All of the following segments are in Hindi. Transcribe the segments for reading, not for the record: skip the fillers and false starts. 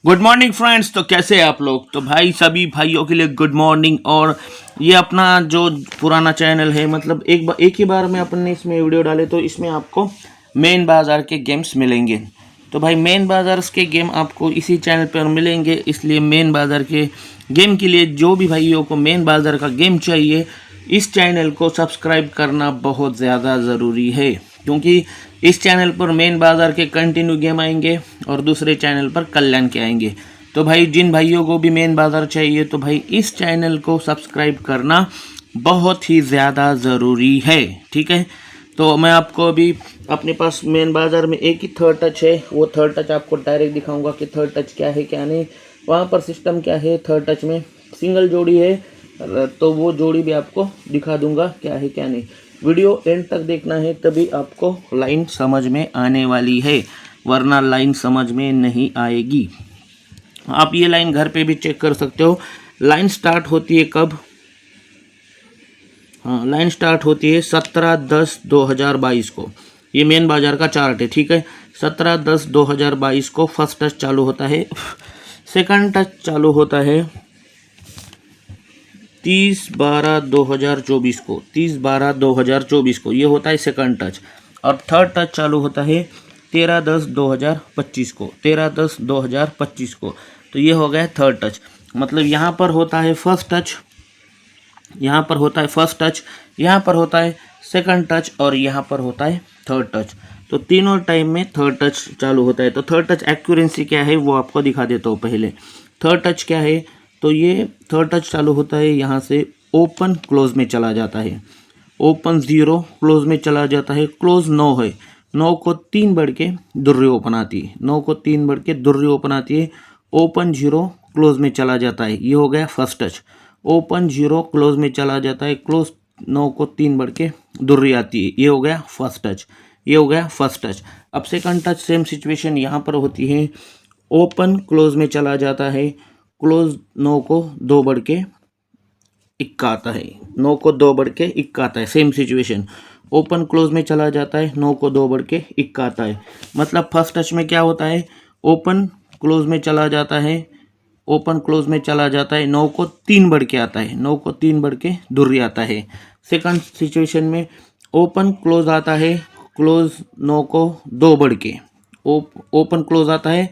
Good morning friends. तो कैसे हैं आप लोग? तो भाई सभी भाइयों के लिए गुड मॉर्निंग। और ये अपना जो पुराना चैनल है, मतलब एक ही बार में अपने इसमें वीडियो डाले तो इसमें आपको मेन बाज़ार के गेम्स मिलेंगे। तो भाई मेन बाज़ार के गेम आपको इसी चैनल पर मिलेंगे, इसलिए मेन बाज़ार के गेम के लिए जो भी भाइयों को मेन बाज़ार का गेम चाहिए, इस चैनल को सब्सक्राइब करना बहुत ज़्यादा ज़रूरी है, क्योंकि इस चैनल पर मेन बाज़ार के कंटिन्यू गेम आएंगे और दूसरे चैनल पर कल्याण के आएंगे। तो भाई जिन भाइयों को भी मेन बाज़ार चाहिए तो भाई इस चैनल को सब्सक्राइब करना बहुत ही ज़्यादा ज़रूरी है, ठीक है। तो मैं आपको अभी अपने पास मेन बाज़ार में एक ही थर्ड टच है, वो थर्ड टच आपको डायरेक्ट दिखाऊंगा कि थर्ड टच क्या है क्या नहीं, वहाँ पर सिस्टम क्या है। थर्ड टच में सिंगल जोड़ी है तो वो जोड़ी भी आपको दिखा दूंगा क्या है क्या नहीं। वीडियो एंड तक देखना है, तभी आपको लाइन समझ में आने वाली है, वरना लाइन समझ में नहीं आएगी। आप ये लाइन घर पे भी चेक कर सकते हो। लाइन स्टार्ट होती है कब? हाँ, लाइन स्टार्ट होती है 17/10/2022 को। ये मेन बाज़ार का चार्ट है, ठीक है। 17/10/2022 को फर्स्ट टच चालू होता है। सेकंड टच चालू होता है 30/12/2024 को। 30/12/2024 को ये होता है सेकंड टच। और थर्ड टच चालू होता है 13/10/2025 को। 13/10/2025 को। तो ये हो गया थर्ड टच। मतलब यहाँ पर होता है फर्स्ट टच, यहाँ पर होता है फर्स्ट टच, यहाँ पर होता है सेकंड टच और यहाँ पर होता है थर्ड टच। तो तीनों टाइम में थर्ड टच चालू होता है। तो थर्ड टच एक्यूरेंसी क्या है वो आपको दिखा देता हूँ पहले। थर्ड टच क्या है? तो ये थर्ड टच चालू होता है यहाँ से ओपन क्लोज में चला जाता है। ओपन 0 क्लोज में चला जाता है। क्लोज 9 है, 9 को 3 बढ़ के दुर्री ओपन आती है। 9 को 3 बढ़ के दुर्री ओपन आती है। ओपन 0 क्लोज में चला जाता है। ये हो गया फर्स्ट टच। ओपन 0 क्लोज में चला जाता है। क्लोज 9 को 3 बढ़ के दुर्री आती है। ये हो गया फर्स्ट टच। ये हो गया फर्स्ट टच। अब सेकंड टच सेम सिचुएशन यहाँ पर होती है। ओपन क्लोज में चला जाता है। क्लोज 9 को 2 बढ़ के इक्का आता है। 9 को 2 बढ़ के इक्का आता है। Same situation. ओपन क्लोज में चला जाता है। 9 को 2 बढ़ के इक्का आता है। मतलब फर्स्ट टच में क्या होता है? ओपन क्लोज में चला जाता है। ओपन क्लोज में चला जाता है। 9 को 3 बढ़ के आता है। 9 को 3 बढ़ के दुर्री आता है। सेकंड सिचुएशन में ओपन क्लोज आता है। क्लोज 9 को 2 बढ़ के ओपन क्लोज आता है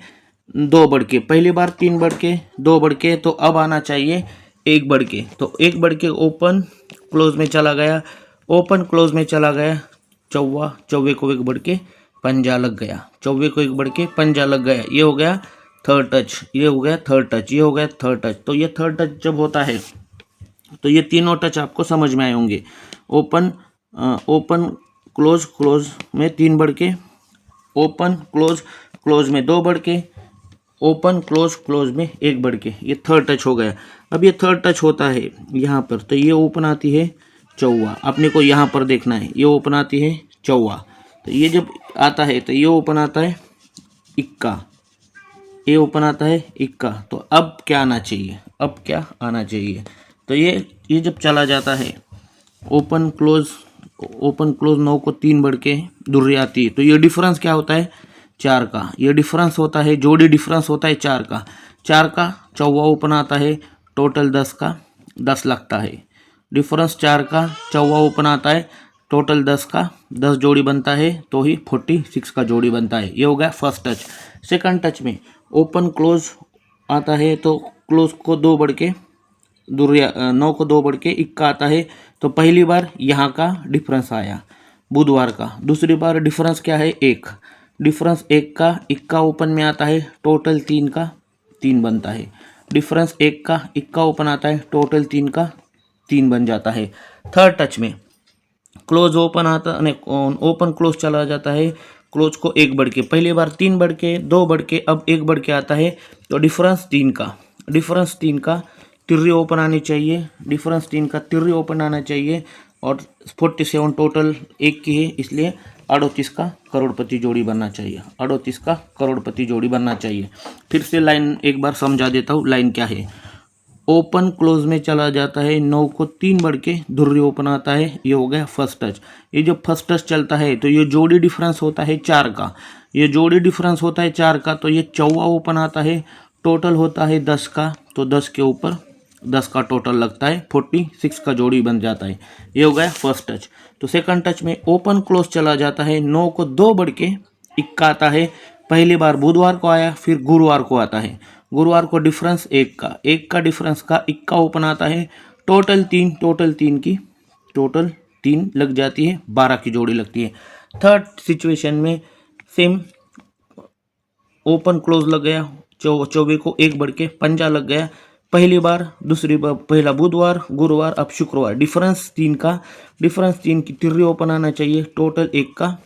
2 बढ़ के। पहली बार 3 बढ़ के 2 बढ़ के, तो अब आना चाहिए 1 बढ़ के। तो 1 बढ़ के ओपन क्लोज में चला गया। ओपन क्लोज में चला गया चौवा। चौवे को 1 बढ़ के पंजा लग गया। चौवे को 1 बढ़ के पंजा लग गया। ये हो गया थर्ड टच। ये हो गया थर्ड टच। ये हो गया थर्ड टच। तो ये थर्ड टच जब होता है तो ये तीनों टच आपको समझ में आए होंगे। ओपन ओपन क्लोज, क्लोज में 3 बढ़ के, ओपन क्लोज, क्लोज में 2 बढ़ के, ओपन क्लोज, क्लोज में 1 बढ़ के। ये थर्ड टच हो गया। अब ये थर्ड टच होता है यहाँ पर, तो ये ओपन आती है चौवा। अपने को यहाँ पर देखना है, ये ओपन आती है चौवा। तो ये जब आता है तो ये ओपन आता है इक्का। ये ओपन आता है इक्का। तो अब क्या आना चाहिए? अब क्या आना चाहिए? तो ये जब चला जाता है ओपन क्लोज, ओपन क्लोज 9 को 3 बढ़ के दुर्री आती है। तो ये डिफरेंस क्या होता है? 4 का। ये डिफरेंस होता है, जोड़ी डिफरेंस होता है 4 का। 4 का चौवा ओपन आता है, टोटल 10 का 10 लगता है। डिफरेंस 4 का चौवा ओपन आता है, टोटल 10 का 10 जोड़ी बनता है, तो ही 46 का जोड़ी बनता है। ये हो गया फर्स्ट टच। सेकंड टच में ओपन क्लोज आता है, तो क्लोज को 2 बढ़ के दुर्या 9 को 2 बढ़ के इक्का आता है। तो पहली बार यहाँ का डिफरेंस आया बुधवार का। दूसरी बार डिफरेंस क्या है? 1। डिफरेंस 1 का इक्का ओपन में आता है, टोटल 3 का 3 बनता है। डिफरेंस 1 का इक्का ओपन आता है, टोटल 3 का 3 बन जाता है। थर्ड टच में क्लोज ओपन आता नहीं, ओपन क्लोज चला जाता है। क्लोज को 1 बढ़ के, पहली बार 3 बढ़ के 2 बढ़ के, अब 1 बढ़ के आता है। तो डिफरेंस 3 का, डिफरेंस 3 का तिर्री ओपन आनी चाहिए। डिफरेंस 3 का तिर्री ओपन आना चाहिए। और 47 टोटल 1 की है, इसलिए 38 का करोड़पति जोड़ी बनना चाहिए। 38 का करोड़पति जोड़ी बनना चाहिए। फिर से लाइन एक बार समझा देता हूँ, लाइन क्या है। ओपन क्लोज में चला जाता है, 9 को 3 बढ़ के धुर्री ओपन आता है। ये हो गया फर्स्ट टच। ये जो फर्स्ट टच चलता है तो ये जोड़ी डिफरेंस होता है 4 का। ये जोड़ी डिफरेंस होता है 4 का। तो ये चौवा ओपन आता है, टोटल होता है 10 का, तो 10 के ऊपर 10 का टोटल लगता है, 46 का जोड़ी बन जाता है। ये हो गया फर्स्ट टच। तो सेकंड टच में ओपन क्लोज चला जाता है, 9 को 2 बढ़ के इक्का आता है। पहली बार बुधवार को आया, फिर गुरुवार को आता है। गुरुवार को डिफरेंस 1 का, 1 का डिफरेंस का इक्का ओपन आता है। टोटल 3 लग जाती है, 12 की जोड़ी लगती है। थर्ड सिचुएशन में सेम ओपन क्लोज लग गया, 24 को 1 बढ़ के पंजा लग गया। पहली बार, दूसरी बार, पहला बुधवार, गुरुवार, अब शुक्रवार। डिफरेंस 3 का, डिफरेंस 3 की तिर्री ओपन आना चाहिए। टोटल 1 का,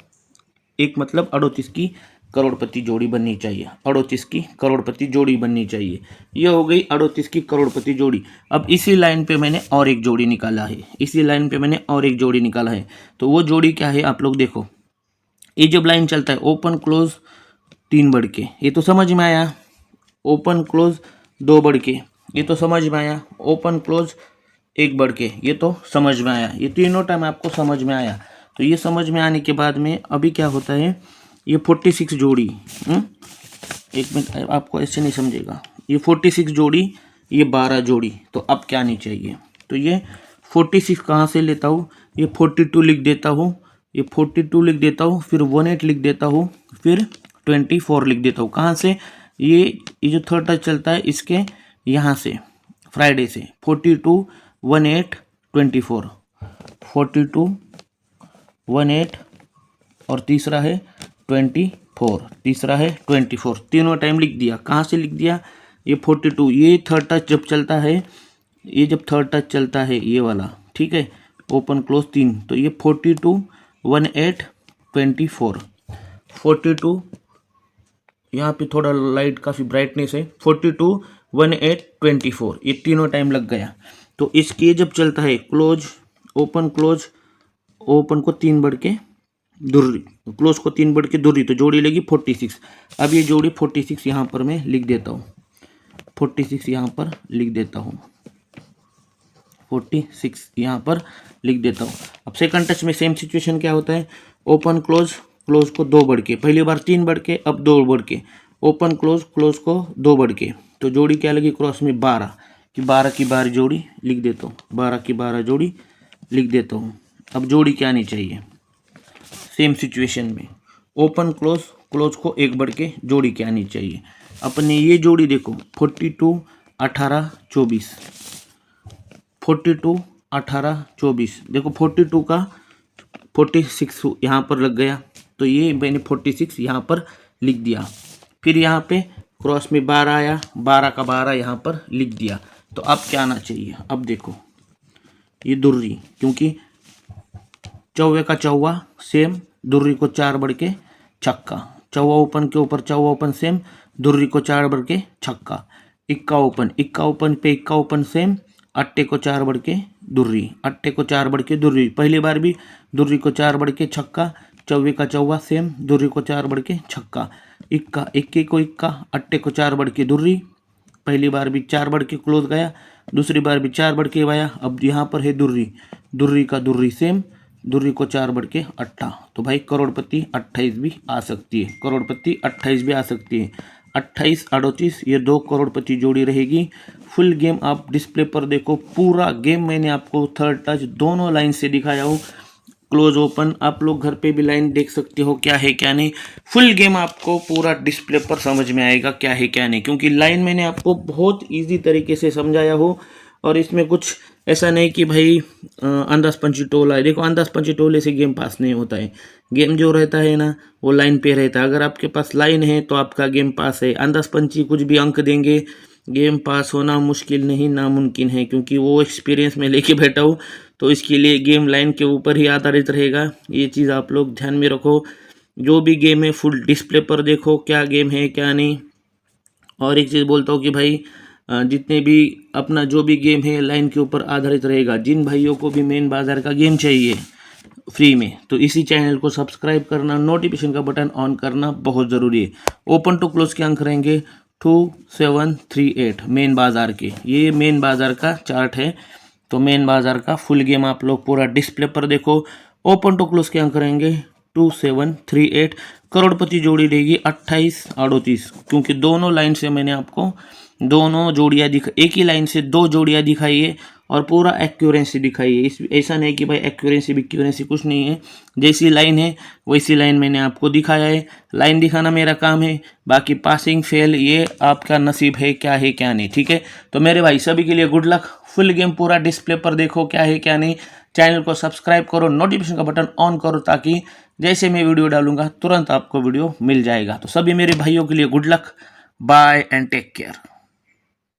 1 मतलब 38 की करोड़पति जोड़ी बननी चाहिए। 38 की करोड़पति जोड़ी बननी चाहिए। ये हो गई 38 की करोड़पति जोड़ी। अब इसी लाइन पे मैंने और एक जोड़ी निकाला है, इसी लाइन पे मैंने और एक जोड़ी निकाला है। तो वो जोड़ी क्या है आप लोग देखो। ये जब लाइन चलता है ओपन क्लोज 3 बढ़ के, ये तो समझ में आया। ओपन क्लोज 2 बढ़ के, ये तो समझ में आया। ओपन क्लोज 1 बढ़ के, ये तो समझ में आया। ये तीनों टाइम आपको समझ में आया। तो ये समझ में आने के बाद में अभी क्या होता है, ये 46 जोड़ी, एक मिनट, आपको ऐसे नहीं समझेगा। ये 46 जोड़ी, ये 12 जोड़ी, तो अब क्या नहीं चाहिए। तो ये 46 कहाँ से लेता हूँ, ये 42 लिख देता हूँ, ये 42 लिख देता हूँ, फिर 18 लिख देता हूँ, फिर 24 लिख देता हूँ। कहाँ से, ये जो थर्ड टच चलता है इसके यहाँ से, फ्राइडे से। 42, 18, 24, 42, 18 और तीसरा है 24, तीसरा है 24, तीनों टाइम लिख दिया। कहाँ से लिख दिया, ये 42, ये थर्ड टच जब चलता है, ये जब थर्ड टच चलता है ये वाला, ठीक है, ओपन क्लोज 3, तो ये 42, 18, 24, 42, यहाँ पे थोड़ा लाइट काफ़ी ब्राइटनेस है, 42, 18, 24, ये तीनों टाइम लग गया। तो इसके जब चलता है क्लोज, ओपन क्लोज, ओपन को 3 बढ़ के दुर्री, क्लोज को 3 बढ़ के दुर्री, तो जोड़ी लेगी 46। अब ये जोड़ी 46 यहाँ पर मैं लिख देता हूँ, 46 यहाँ पर लिख देता हूँ, 46 यहाँ पर लिख देता हूँ। अब सेकंड टच में सेम सिचुएशन क्या होता है, ओपन क्लोज, क्लोज को 2 बढ़ के, पहली बार 3 बढ़ के, अब 2 बढ़ के, ओपन क्लोज, क्लोज को 2 बढ़ के, तो जोड़ी क्या लगी क्रॉस में 12 की 12 जोड़ी लिख देता हूँ, 12 की 12 जोड़ी लिख देता हूँ। अब जोड़ी क्या आनी चाहिए सेम सिचुएशन में, ओपन क्लोज, क्लोज को 1 बढ़ के जोड़ी क्या आनी चाहिए। अपने ये जोड़ी देखो 42, 18, 24, 42, 18, 24, देखो 42 का 46 यहाँ पर लग गया, तो ये मैंने 46 यहाँ पर लिख दिया। फिर यहाँ पे क्रॉस में 12 आया, 12 का 12 यहाँ पर लिख दिया। तो अब क्या आना चाहिए, अब देखो ये दुर्री, क्योंकि 24 का 24 सेम, दुर्री को 4 बढ़ के छक्का, 24 ओपन के ऊपर 24 ओपन सेम, दुर्री को 4 बढ़ के छक्का, इक्का ओपन, इक्का ओपन पे इक्का ओपन सेम, अट्टे को 4 बढ़ के दुर्री, अट्टे को 4 बढ़ के दुर्री, पहली बार भी दुर्री को 4 बढ़ के छक्का, 24 का 24 सेम, दुर्री को 4 बढ़ के छक्का, इक्का, इक्के को इक्का, अट्टे को 4 बढ़ के दुर्री, पहली बार भी 4 बढ़ के क्लोज गया, दूसरी बार भी 4 बढ़ के आया। अब यहाँ पर है दुर्री, दुर्री का दुर्री सेम, दुर्री को 4 बढ़ के अट्ठा, तो भाई करोड़पति 28 भी आ सकती है, करोड़पति 28 भी आ सकती है। 28, 38, ये 2 करोड़पति जोड़ी रहेगी। फुल गेम आप डिस्प्ले पर देखो, पूरा गेम मैंने आपको थर्ड टच दोनों लाइन से दिखाया हूँ, क्लोज ओपन, आप लोग घर पे भी लाइन देख सकते हो क्या है क्या नहीं। फुल गेम आपको पूरा डिस्प्ले पर समझ में आएगा क्या है क्या नहीं, क्योंकि लाइन मैंने आपको बहुत इजी तरीके से समझाया हो, और इसमें कुछ ऐसा नहीं कि भाई अंदाज पंची टोला है। देखो अंदाज पंची टोले से गेम पास नहीं होता है, गेम जो रहता है ना वो लाइन पे रहता है। अगर आपके पास लाइन है तो आपका गेम पास है। अंदाज पंची कुछ भी अंक देंगे, गेम पास होना मुश्किल नहीं नामुमकिन है, क्योंकि वो एक्सपीरियंस में लेके बैठा हूँ, तो इसके लिए गेम लाइन के ऊपर ही आधारित रहेगा। ये चीज़ आप लोग ध्यान में रखो, जो भी गेम है फुल डिस्प्ले पर देखो क्या गेम है क्या नहीं। और एक चीज़ बोलता हूँ कि भाई जितने भी अपना जो भी गेम है लाइन के ऊपर आधारित रहेगा। जिन भाइयों को भी मेन बाजार का गेम चाहिए फ्री में, तो इसी चैनल को सब्सक्राइब करना, नोटिफिकेशन का बटन ऑन करना बहुत ज़रूरी है। ओपन टू क्लोज के अंक रहेंगे 2, 7, 3, 8 मेन बाज़ार के, ये मेन बाज़ार का चार्ट है। तो मेन बाज़ार का फुल गेम आप लोग पूरा डिस्प्ले पर देखो। ओपन टू क्लोज के अंक रहेंगे 2738। करोड़पति जोड़ी रहेगी 2838, क्योंकि दोनों लाइन से मैंने आपको दोनों जोड़ियाँ एक ही लाइन से दो जोड़ियाँ दिखाई है और पूरा एक्यूरेंसी दिखाई है। इस ऐसा नहीं कि भाई एक्यूरेंसी कुछ नहीं है, जैसी लाइन है वैसी लाइन मैंने आपको दिखाया है। लाइन दिखाना मेरा काम है, बाकी पासिंग फेल ये आपका नसीब है क्या नहीं, ठीक है। तो मेरे भाई सभी के लिए गुड लक। फुल गेम पूरा डिस्प्ले पर देखो क्या है क्या नहीं। चैनल को सब्सक्राइब करो, नोटिफिकेशन का बटन ऑन करो, ताकि जैसे मैं वीडियो डालूंगा तुरंत आपको वीडियो मिल जाएगा। तो सभी मेरे भाइयों के लिए good luck, bye and take care.